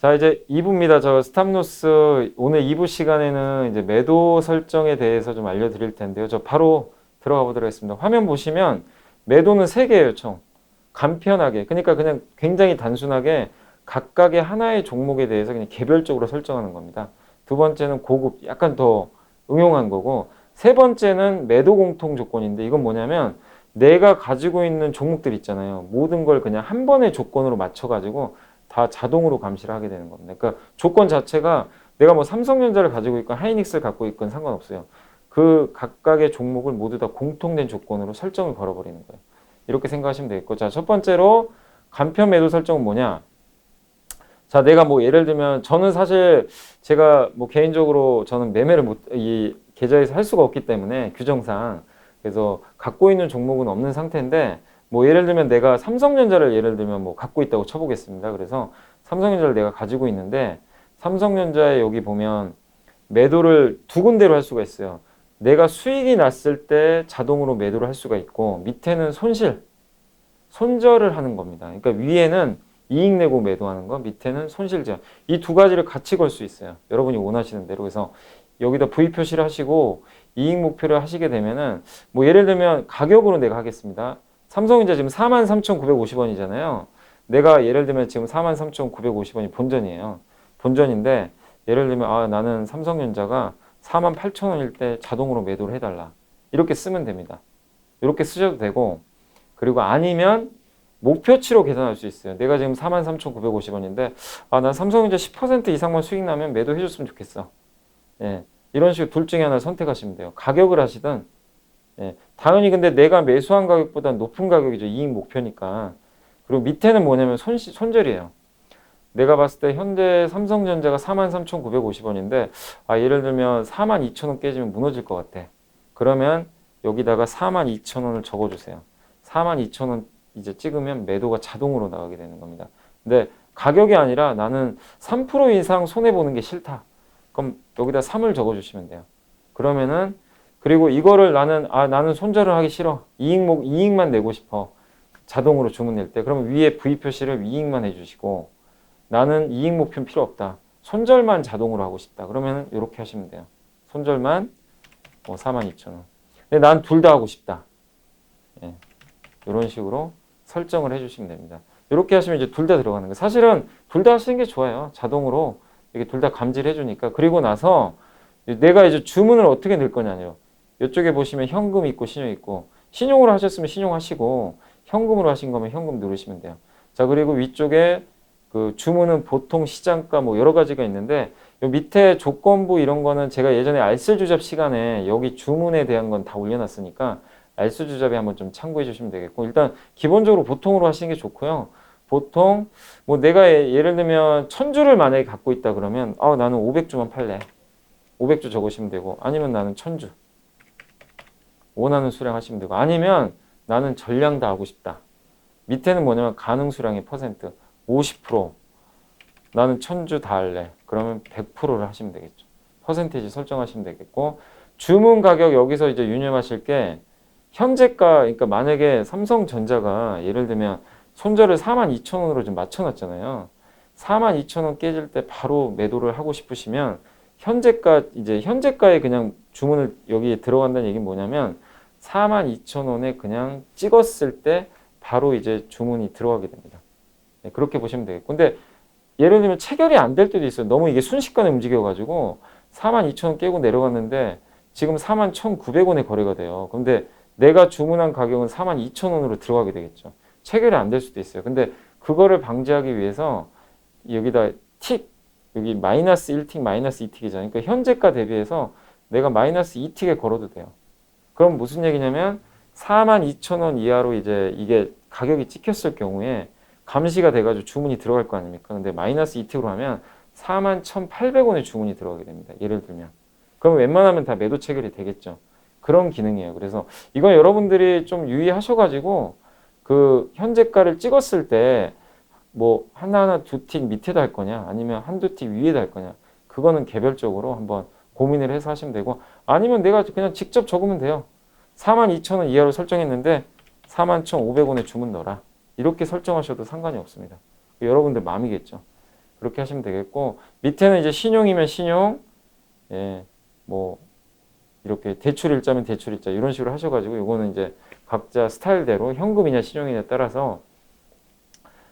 자, 이제 2부입니다. 저 스탑로스 오늘 2부 시간에는 이제 매도 설정에 대해서 좀 알려드릴 텐데요. 저 바로 들어가 보도록 하겠습니다. 화면 보시면 매도는 3개예요, 총. 간편하게. 그러니까 그냥 굉장히 단순하게 각각의 하나의 종목에 대해서 그냥 개별적으로 설정하는 겁니다. 두 번째는 고급, 약간 더 응용한 거고, 세 번째는 매도 공통 조건인데 이건 뭐냐면 내가 가지고 있는 종목들 있잖아요. 모든 걸 그냥 한 번의 조건으로 맞춰가지고 다 자동으로 감시를 하게 되는 겁니다. 그러니까 조건 자체가 내가 뭐 삼성전자를 가지고 있건 하이닉스를 갖고 있건 상관없어요. 그 각각의 종목을 모두 다 공통된 조건으로 설정을 걸어버리는 거예요. 이렇게 생각하시면 되겠고, 자, 첫 번째로 간편 매도 설정은 뭐냐? 자, 내가 뭐 예를 들면 저는 사실 제가 뭐 개인적으로 저는 매매를 이 계좌에서 할 수가 없기 때문에 규정상 그래서 갖고 있는 종목은 없는 상태인데 뭐 예를 들면 내가 삼성전자를 예를 들면 뭐 갖고 있다고 쳐보겠습니다. 그래서 삼성전자를 내가 가지고 있는데 삼성전자에 여기 보면 매도를 두 군데로 할 수가 있어요. 내가 수익이 났을 때 자동으로 매도를 할 수가 있고 밑에는 손절을 하는 겁니다. 그러니까 위에는 이익 내고 매도하는 거, 밑에는 손실 제한. 이 두 가지를 같이 걸 수 있어요. 여러분이 원하시는 대로. 그래서 여기다 V 표시를 하시고 이익 목표를 하시게 되면은 뭐 예를 들면 가격으로 내가 하겠습니다. 삼성전자 지금 43,950원이잖아요. 내가 예를 들면 지금 43,950원이 본전이에요. 본전인데 예를 들면 나는 삼성전자가 48,000원일 때 자동으로 매도를 해달라. 이렇게 쓰면 됩니다. 이렇게 쓰셔도 되고 그리고 아니면 목표치로 계산할 수 있어요. 내가 지금 43,950원인데 난 삼성전자 10% 이상만 수익 나면 매도해 줬으면 좋겠어. 예, 이런 식으로 둘 중에 하나를 선택하시면 돼요. 가격을 하시든 당연히 근데 내가 매수한 가격보다 높은 가격이죠. 이익 목표니까. 그리고 밑에는 뭐냐면 손절이에요. 내가 봤을 때 현재 삼성전자가 43,950원인데 예를 들면 42,000원 깨지면 무너질 것 같아. 그러면 여기다가 42,000원을 적어주세요. 42,000원 이제 찍으면 매도가 자동으로 나가게 되는 겁니다. 근데 가격이 아니라 나는 3% 이상 손해보는 게 싫다. 그럼 여기다 3을 적어주시면 돼요. 그러면은 그리고 이거를 나는 손절을 하기 싫어. 이익만 내고 싶어. 자동으로 주문 낼 때. 그러면 위에 V 표시를 이익만 해주시고 나는 이익 목표는 필요 없다. 손절만 자동으로 하고 싶다. 그러면 이렇게 하시면 돼요. 손절만 42,000원. 근데 난 둘 다 하고 싶다. 예. 이런 식으로 설정을 해주시면 됩니다. 이렇게 하시면 이제 둘 다 들어가는 거예요. 사실은 둘 다 하시는 게 좋아요. 자동으로 이게 둘 다 감지를 해주니까. 그리고 나서 내가 이제 주문을 어떻게 넣을 거냐요. 이쪽에 보시면 현금 있고 신용 있고 신용으로 하셨으면 신용하시고 현금으로 하신 거면 현금 누르시면 돼요. 자, 그리고 위쪽에 그 주문은 보통 시장가 뭐 여러 가지가 있는데 요 밑에 조건부 이런 거는 제가 예전에 알쓸주잡 시간에 여기 주문에 대한 건 다 올려놨으니까 알쓸주잡에 한번 좀 참고해 주시면 되겠고 일단 기본적으로 보통으로 하시는 게 좋고요. 보통 뭐 내가 예를 들면 1000주를 만약에 갖고 있다 그러면 나는 500주만 팔래. 500주 적으시면 되고 아니면 나는 1000주 원하는 수량 하시면 되고 아니면 나는 전량 다 하고 싶다. 밑에는 뭐냐면 가능 수량의 퍼센트 50% 나는 1000주 다 할래. 그러면 100%를 하시면 되겠죠. 퍼센테이지 설정하시면 되겠고 주문 가격 여기서 이제 유념하실 게 현재가 그러니까 만약에 삼성전자가 예를 들면 손절을 42,000원으로 좀 맞춰놨잖아요. 42,000원 깨질 때 바로 매도를 하고 싶으시면 현재가에 그냥 주문을 여기에 들어간다는 얘기는 뭐냐면 42,000원에 그냥 찍었을 때 바로 이제 주문이 들어가게 됩니다. 네, 그렇게 보시면 되겠고. 근데 예를 들면 체결이 안 될 때도 있어요. 너무 이게 순식간에 움직여가지고 42,000원 깨고 내려갔는데 지금 41,900원에 거래가 돼요. 근데 내가 주문한 가격은 42,000원으로 들어가게 되겠죠. 체결이 안 될 수도 있어요. 근데 그거를 방지하기 위해서 여기다 여기 마이너스 1틱, 마이너스 2틱이잖아요. 그러니까 현재가 대비해서 내가 마이너스 2틱에 걸어도 돼요. 그럼 무슨 얘기냐면 42,000원 이하로 이제 이게 가격이 찍혔을 경우에 감시가 돼가지고 주문이 들어갈 거 아닙니까? 근데 마이너스 2틱으로 하면 41,800원의 주문이 들어가게 됩니다. 예를 들면. 그럼 웬만하면 다 매도 체결이 되겠죠. 그런 기능이에요. 그래서 이건 여러분들이 좀 유의하셔가지고 그 현재가를 찍었을 때 뭐 하나하나 두 틱 밑에다 할 거냐 아니면 한두 틱 위에다 할 거냐 그거는 개별적으로 한번 고민을 해서 하시면 되고 아니면 내가 그냥 직접 적으면 돼요. 42,000원 이하로 설정했는데 41,500원에 주문 넣어라. 이렇게 설정하셔도 상관이 없습니다. 여러분들 마음이겠죠. 그렇게 하시면 되겠고, 밑에는 이제 신용이면 신용, 예, 뭐 이렇게 대출일자면 대출일자 이런 식으로 하셔가지고 요거는 이제 각자 스타일대로 현금이냐 신용이냐에 따라서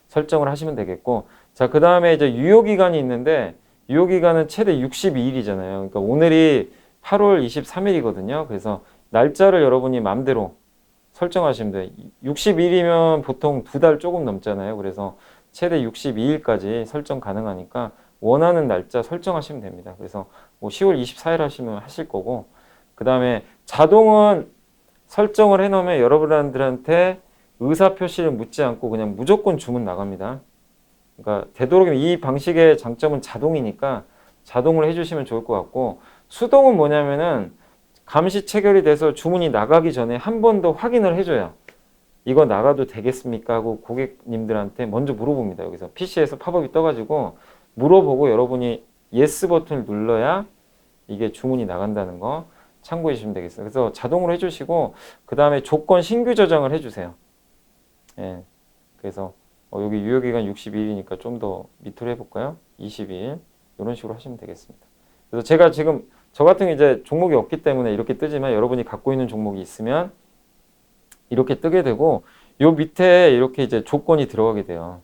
설정을 하시면 되겠고, 자, 그 다음에 이제 유효기간이 있는데 유효기간은 최대 62일이잖아요. 그러니까 오늘이 8월 23일이거든요. 그래서 날짜를 여러분이 마음대로 설정하시면 돼요. 60일이면 보통 2달 조금 넘잖아요. 그래서 최대 62일까지 설정 가능하니까 원하는 날짜 설정하시면 됩니다. 그래서 뭐 10월 24일 하시면 하실 거고, 그 다음에 자동은 설정을 해놓으면 여러분들한테 의사표시를 묻지 않고 그냥 무조건 주문 나갑니다. 그러니까 되도록이면 이 방식의 장점은 자동이니까 자동으로 해주시면 좋을 것 같고, 수동은 뭐냐면은 감시 체결이 돼서 주문이 나가기 전에 한 번 더 확인을 해줘요. 이거 나가도 되겠습니까? 하고 고객님들한테 먼저 물어봅니다. 여기서 PC에서 팝업이 떠가지고 물어보고 여러분이 예스 버튼을 눌러야 이게 주문이 나간다는 거 참고해 주시면 되겠어요. 그래서 자동으로 해주시고, 그 다음에 조건 신규 저장을 해주세요. 예. 그래서 여기 유효기간 62일이니까 좀 더 밑으로 해볼까요? 22일 이런 식으로 하시면 되겠습니다. 그래서 제가 지금 저 같은 경우 이제 종목이 없기 때문에 이렇게 뜨지만, 여러분이 갖고 있는 종목이 있으면 이렇게 뜨게 되고, 요 밑에 이렇게 이제 조건이 들어가게 돼요.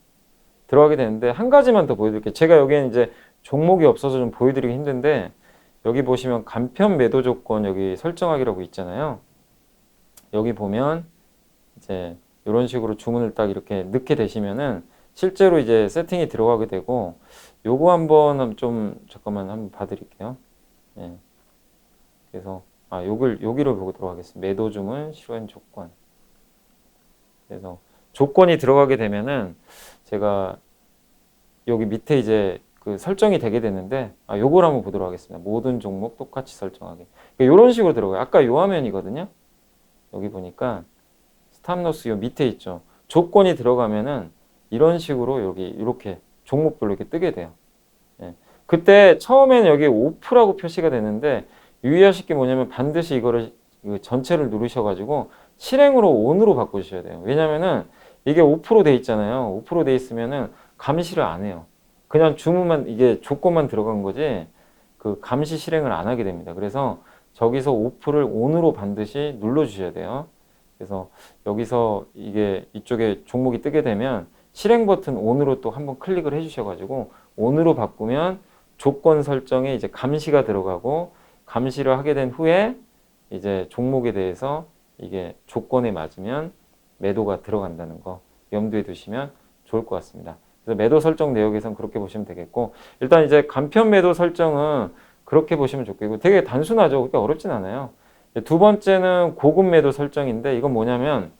들어가게 되는데 한 가지만 더 보여드릴게요. 제가 여기에 이제 종목이 없어서 좀 보여드리기 힘든데, 여기 보시면 간편 매도 조건 여기 설정하기라고 있잖아요. 여기 보면 이제 이런 식으로 주문을 딱 이렇게 넣게 되시면은 실제로 이제 세팅이 들어가게 되고, 요거 한번 좀 잠깐만 한번 봐드릴게요. 예. 그래서 여기로 보도록 하겠습니다. 매도 주문 실현 조건. 그래서 조건이 들어가게 되면은 제가 여기 밑에 이제 그 설정이 되게 되는데, 요걸 한번 보도록 하겠습니다. 모든 종목 똑같이 설정하기. 그러니까 이런 식으로 들어가요. 아까 요 화면이거든요. 여기 보니까 스탑로스 요 밑에 있죠. 조건이 들어가면은 이런 식으로 여기 이렇게 종목별로 이렇게 뜨게 돼요. 예. 그때 처음에는 여기 오프라고 표시가 되는데, 유의하실 게 뭐냐면 반드시 이거를 전체를 누르셔가지고 실행으로 ON으로 바꿔주셔야 돼요. 왜냐면은 이게 5% 돼 있잖아요. 5% 돼 있으면은 감시를 안 해요. 그냥 주문만, 이게 조건만 들어간 거지 그 감시 실행을 안 하게 됩니다. 그래서 저기서 5%를 ON으로 반드시 눌러주셔야 돼요. 그래서 여기서 이게 이쪽에 종목이 뜨게 되면 실행 버튼 ON으로 또 한번 클릭을 해주셔가지고 ON으로 바꾸면 조건 설정에 이제 감시가 들어가고, 감시를 하게 된 후에 이제 종목에 대해서 이게 조건에 맞으면 매도가 들어간다는 거 염두에 두시면 좋을 것 같습니다. 그래서 매도 설정 내역에서는 그렇게 보시면 되겠고, 일단 이제 간편 매도 설정은 그렇게 보시면 좋겠고, 되게 단순하죠. 그렇게 어렵진 않아요. 두 번째는 고급 매도 설정인데, 이건 뭐냐면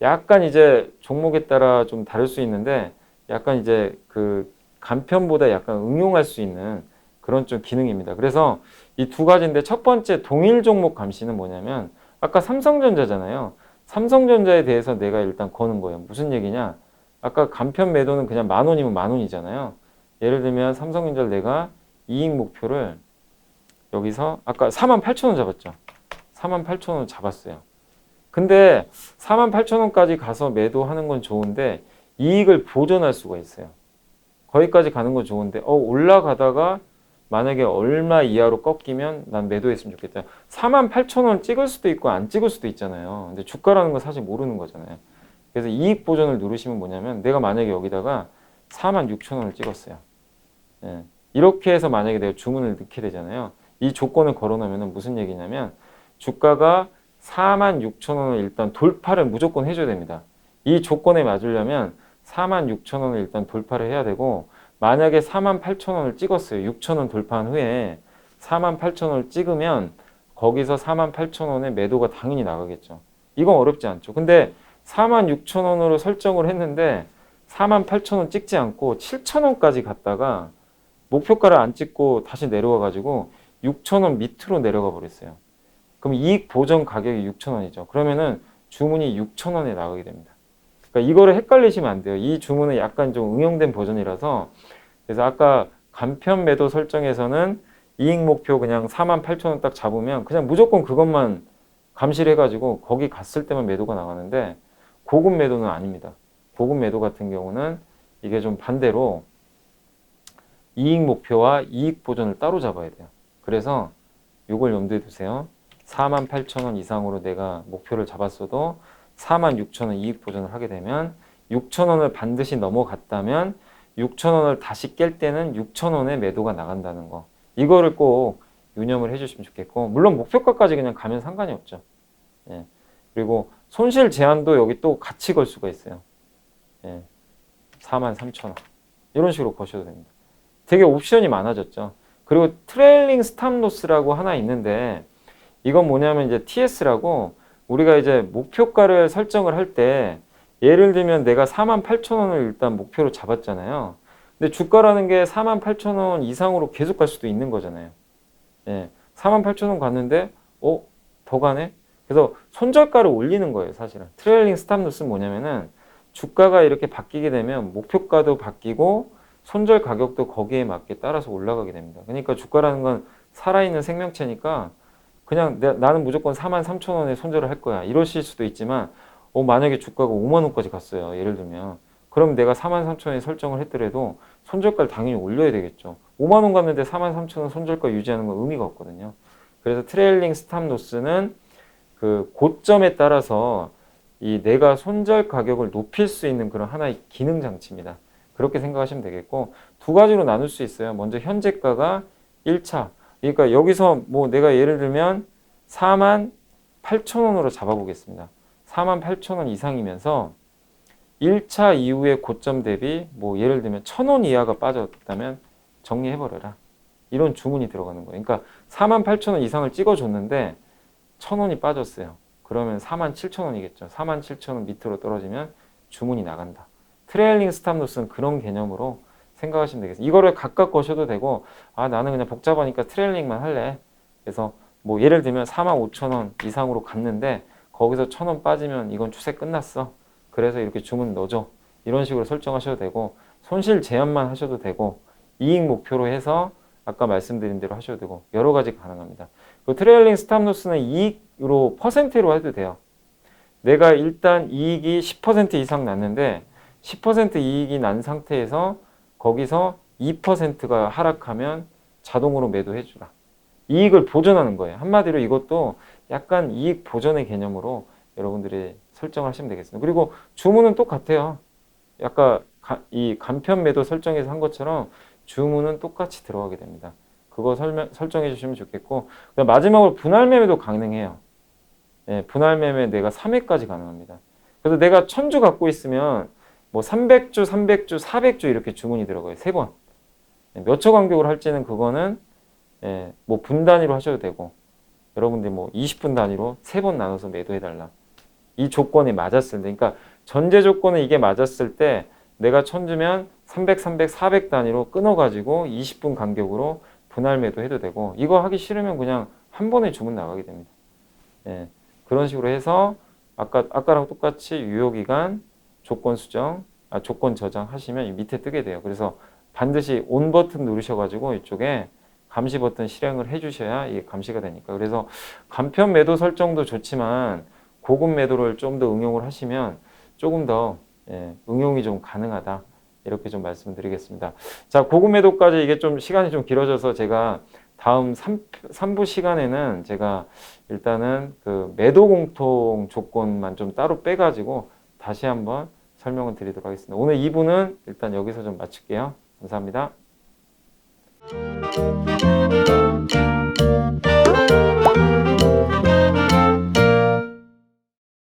약간 이제 종목에 따라 좀 다를 수 있는데, 약간 이제 그 간편보다 약간 응용할 수 있는 그런 좀 기능입니다. 그래서 이 두 가지인데, 첫 번째 동일 종목 감시는 뭐냐면, 아까 삼성전자잖아요. 삼성전자에 대해서 내가 일단 거는 거예요. 무슨 얘기냐? 아까 간편 매도는 그냥 10,000원이면 10,000원이잖아요. 예를 들면 삼성전자를 내가 이익 목표를 여기서 아까 48,000원 잡았죠. 48,000원 잡았어요. 근데 48,000원까지 가서 매도하는 건 좋은데 이익을 보존할 수가 있어요. 거기까지 가는 건 좋은데 올라가다가 만약에 얼마 이하로 꺾이면 난 매도했으면 좋겠다. 48,000원 찍을 수도 있고 안 찍을 수도 있잖아요. 근데 주가라는 건 사실 모르는 거잖아요. 그래서 이익 보존을 누르시면 뭐냐면, 내가 만약에 여기다가 46,000원을 찍었어요. 예. 이렇게 해서 만약에 내가 주문을 넣게 되잖아요. 이 조건을 걸어놓으면 무슨 얘기냐면, 주가가 46,000원을 일단 돌파를 무조건 해줘야 됩니다. 이 조건에 맞으려면 46,000원을 일단 돌파를 해야 되고, 만약에 48,000원을 찍었어요. 6,000원 돌파한 후에 48,000원을 찍으면 거기서 48,000원에 매도가 당연히 나가겠죠. 이건 어렵지 않죠. 근데 46,000원으로 설정을 했는데 48,000원 찍지 않고 7,000원까지 갔다가 목표가를 안 찍고 다시 내려와 가지고 6,000원 밑으로 내려가 버렸어요. 그럼 이익 보전 가격이 6,000원이죠. 그러면은 주문이 6,000원에 나가게 됩니다. 그러니까 이거를 헷갈리시면 안 돼요. 이 주문은 약간 좀 응용된 버전이라서. 그래서 아까 간편 매도 설정에서는 이익 목표 그냥 48,000원 딱 잡으면 그냥 무조건 그것만 감시를 해가지고 거기 갔을 때만 매도가 나가는데, 고급 매도는 아닙니다. 고급 매도 같은 경우는 이게 좀 반대로 이익 목표와 이익 보전을 따로 잡아야 돼요. 그래서 이걸 염두에 두세요. 48,000원 이상으로 내가 목표를 잡았어도 46,000원 이익 보전을 하게 되면 6,000원을 반드시 넘어갔다면 6,000원을 다시 깰 때는 6,000원의 매도가 나간다는 거. 이거를 꼭 유념을 해주시면 좋겠고, 물론 목표가까지 그냥 가면 상관이 없죠. 예. 그리고 손실 제한도 여기 또 같이 걸 수가 있어요. 예. 43,000원. 이런 식으로 거셔도 됩니다. 되게 옵션이 많아졌죠. 그리고 트레일링 스탑로스라고 하나 있는데, 이건 뭐냐면 이제 TS라고 우리가 이제 목표가를 설정을 할 때, 예를 들면 내가 48,000원을 일단 목표로 잡았잖아요. 근데 주가라는 게 48,000원 이상으로 계속 갈 수도 있는 거잖아요. 예. 48,000원 갔는데, 더 가네? 그래서 손절가를 올리는 거예요, 사실은. 트레일링 스탑로스는 뭐냐면은 주가가 이렇게 바뀌게 되면 목표가도 바뀌고 손절 가격도 거기에 맞게 따라서 올라가게 됩니다. 그러니까 주가라는 건 살아있는 생명체니까 그냥 나는 무조건 43,000원에 손절을 할 거야. 이러실 수도 있지만 만약에 주가가 5만 원까지 갔어요. 예를 들면. 그럼 내가 43,000원에 설정을 했더라도 손절가를 당연히 올려야 되겠죠. 5만 원 갔는데 43,000원 손절가 유지하는 건 의미가 없거든요. 그래서 트레일링 스탑로스는 그 고점에 따라서 이 내가 손절 가격을 높일 수 있는 그런 하나의 기능 장치입니다. 그렇게 생각하시면 되겠고, 두 가지로 나눌 수 있어요. 먼저 현재가가 1차. 그러니까 여기서 뭐 내가 예를 들면 48,000원으로 잡아보겠습니다. 48,000원 이상이면서 1차 이후의 고점 대비 뭐 예를 들면 1,000원 이하가 빠졌다면 정리해버려라. 이런 주문이 들어가는 거예요. 그러니까 48,000원 이상을 찍어줬는데 1,000원이 빠졌어요. 그러면 47,000원이겠죠. 47,000원 밑으로 떨어지면 주문이 나간다. 트레일링 스탑로스는 그런 개념으로 생각하시면 되겠습니다. 이거를 각각 거셔도 되고, 나는 그냥 복잡하니까 트레일링만 할래. 그래서 뭐 예를 들면 45,000원 이상으로 갔는데 거기서 1,000원 빠지면 이건 추세 끝났어. 그래서 이렇게 주문 넣어줘. 이런 식으로 설정하셔도 되고, 손실 제한만 하셔도 되고, 이익 목표로 해서 아까 말씀드린 대로 하셔도 되고, 여러 가지 가능합니다. 그 트레일링 스탑로스는 이익으로 퍼센트로 해도 돼요. 내가 일단 이익이 10% 이상 났는데 10% 이익이 난 상태에서 거기서 2%가 하락하면 자동으로 매도해 주라. 이익을 보존하는 거예요. 한마디로 이것도 약간 이익 보존의 개념으로 여러분들이 설정하시면 되겠습니다. 그리고 주문은 똑같아요. 약간 이 간편 매도 설정해서 한 것처럼 주문은 똑같이 들어가게 됩니다. 그거 설정해 주시면 좋겠고, 마지막으로 분할 매매도 가능해요. 예, 분할 매매 내가 3회까지 가능합니다. 그래서 내가 1,000주 갖고 있으면 뭐 300주, 300주, 400주 이렇게 주문이 들어가요. 3번. 몇 초 간격으로 할지는 그거는 뭐 분 단위로 하셔도 되고, 여러분들 뭐 20분 단위로 3번 나눠서 매도해달라. 이 조건이 맞았을 때, 그러니까 전제 조건은 이게 맞았을 때 내가 1,000주면 300, 300, 400 단위로 끊어가지고 20분 간격으로 분할 매도해도 되고, 이거 하기 싫으면 그냥 한 번에 주문 나가게 됩니다. 예, 그런 식으로 해서 아까랑 똑같이 유효기간, 조건 수정, 조건 저장 하시면 이 밑에 뜨게 돼요. 그래서 반드시 온 버튼 누르셔가지고 이쪽에 감시 버튼 실행을 해주셔야 이게 감시가 되니까. 그래서 간편 매도 설정도 좋지만 고급 매도를 좀 더 응용을 하시면 조금 더 응용이 좀 가능하다. 이렇게 좀 말씀드리겠습니다. 자, 고급 매도까지 이게 좀 시간이 좀 길어져서 제가 다음 3부 시간에는 제가 일단은 그 매도 공통 조건만 좀 따로 빼가지고 다시 한번 설명을 드리도록 하겠습니다. 오늘 2부는 일단 여기서 좀 마칠게요. 감사합니다.